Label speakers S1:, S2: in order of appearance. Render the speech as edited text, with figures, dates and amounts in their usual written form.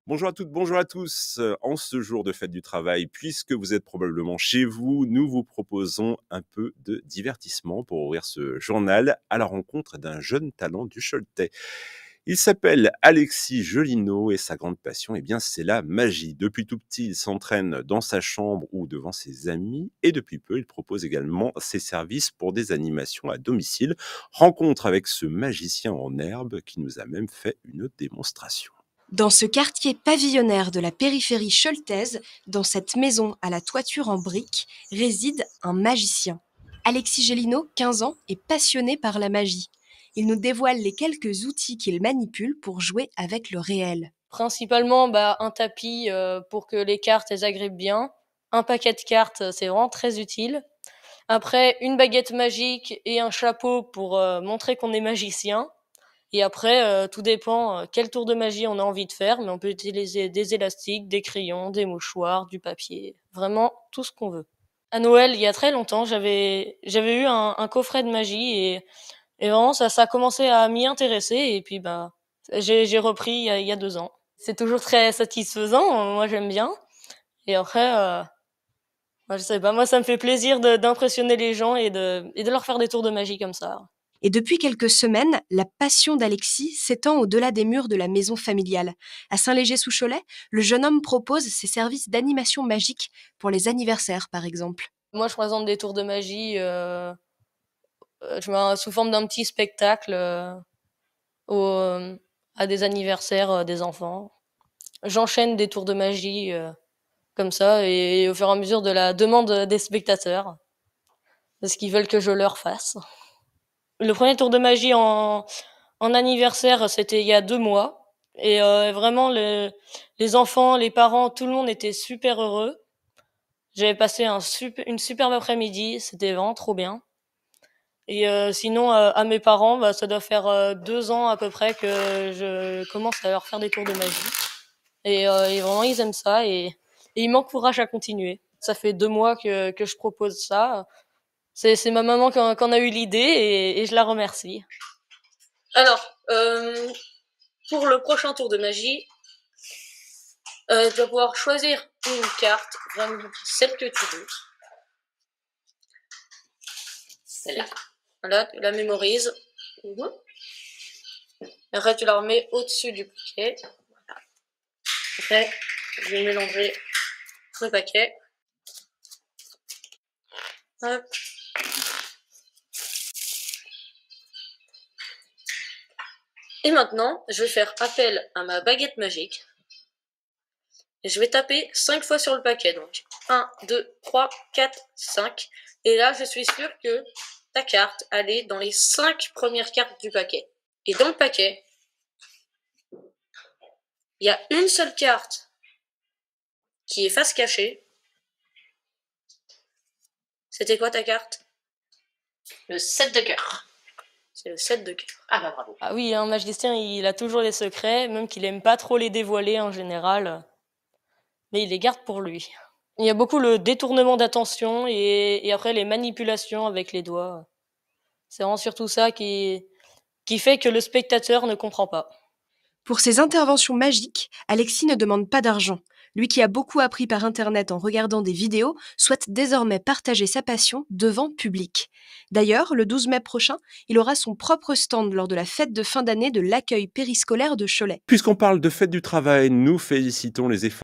S1: Bonjour à toutes, bonjour à tous. En ce jour de fête du travail, puisque vous êtes probablement chez vous, nous vous proposons un peu de divertissement pour ouvrir ce journal à la rencontre d'un jeune talent du Choletais. Il s'appelle Alexis Gelino et sa grande passion, c'est la magie. Depuis tout petit, il s'entraîne dans sa chambre ou devant ses amis et depuis peu, il propose également ses services pour des animations à domicile. Rencontre avec ce magicien en herbe qui nous a même fait une démonstration.
S2: Dans ce quartier pavillonnaire de la périphérie choletaise, dans cette maison à la toiture en briques, réside un magicien. Alexis Gelino, 15 ans, est passionné par la magie. Il nous dévoile les quelques outils qu'il manipule pour jouer avec le réel.
S3: Principalement, un tapis pour que les cartes elles agrippent bien. Un paquet de cartes, c'est vraiment très utile. Après, une baguette magique et un chapeau pour montrer qu'on est magicien. Et après, tout dépend quel tour de magie on a envie de faire, mais on peut utiliser des élastiques, des crayons, des mouchoirs, du papier, vraiment tout ce qu'on veut. À Noël, il y a très longtemps, j'avais eu un coffret de magie et vraiment ça a commencé à m'y intéresser et puis j'ai repris il y a 2 ans. C'est toujours très satisfaisant, moi j'aime bien. Et après, moi je sais pas, moi ça me fait plaisir d'impressionner les gens et de leur faire des tours de magie comme ça.
S2: Et depuis quelques semaines, la passion d'Alexis s'étend au-delà des murs de la maison familiale. À Saint-Léger-sous-Cholet, le jeune homme propose ses services d'animation magique pour les anniversaires, par exemple.
S3: Moi je présente des tours de magie sous forme d'un petit spectacle au, à des anniversaires des enfants. J'enchaîne des tours de magie comme ça et au fur et à mesure de la demande des spectateurs, de ce qu'ils veulent que je leur fasse. Le premier tour de magie en anniversaire, c'était il y a 2 mois. Et vraiment, les enfants, les parents, tout le monde était super heureux. J'avais passé une superbe après-midi, c'était vraiment trop bien. Et sinon, à mes parents, ça doit faire 2 ans à peu près que je commence à leur faire des tours de magie. Et vraiment, ils aiment ça et ils m'encouragent à continuer. Ça fait 2 mois que je propose ça. C'est ma maman qui en a eu l'idée et je la remercie. Alors, pour le prochain tour de magie, tu vas pouvoir choisir une carte, vraiment celle que tu veux. Celle-là. Voilà, tu la mémorises. Après, tu la remets au-dessus du paquet. Voilà. Après, je vais mélanger le paquet. Hop. Et maintenant, je vais faire appel à ma baguette magique. Et je vais taper 5 fois sur le paquet. Donc 1, 2, 3, 4, 5. Et là, je suis sûre que ta carte, elle est dans les 5 premières cartes du paquet. Et dans le paquet, il y a une seule carte qui est face cachée. C'était quoi ta carte?
S4: Le 7 de cœur.
S3: C'est le 7 de cœur.
S4: Ah bah bravo.
S3: Ah oui, un magicien, il a toujours des secrets, même qu'il aime pas trop les dévoiler en général. Mais il les garde pour lui. Il y a beaucoup le détournement d'attention et après les manipulations avec les doigts. C'est vraiment surtout ça qui fait que le spectateur ne comprend pas.
S2: Pour ses interventions magiques, Alexis ne demande pas d'argent. Lui qui a beaucoup appris par Internet en regardant des vidéos, souhaite désormais partager sa passion devant public. D'ailleurs, le 12 mai prochain, il aura son propre stand lors de la fête de fin d'année de l'accueil périscolaire de Cholet.
S1: Puisqu'on parle de fête du travail, nous félicitons les efforts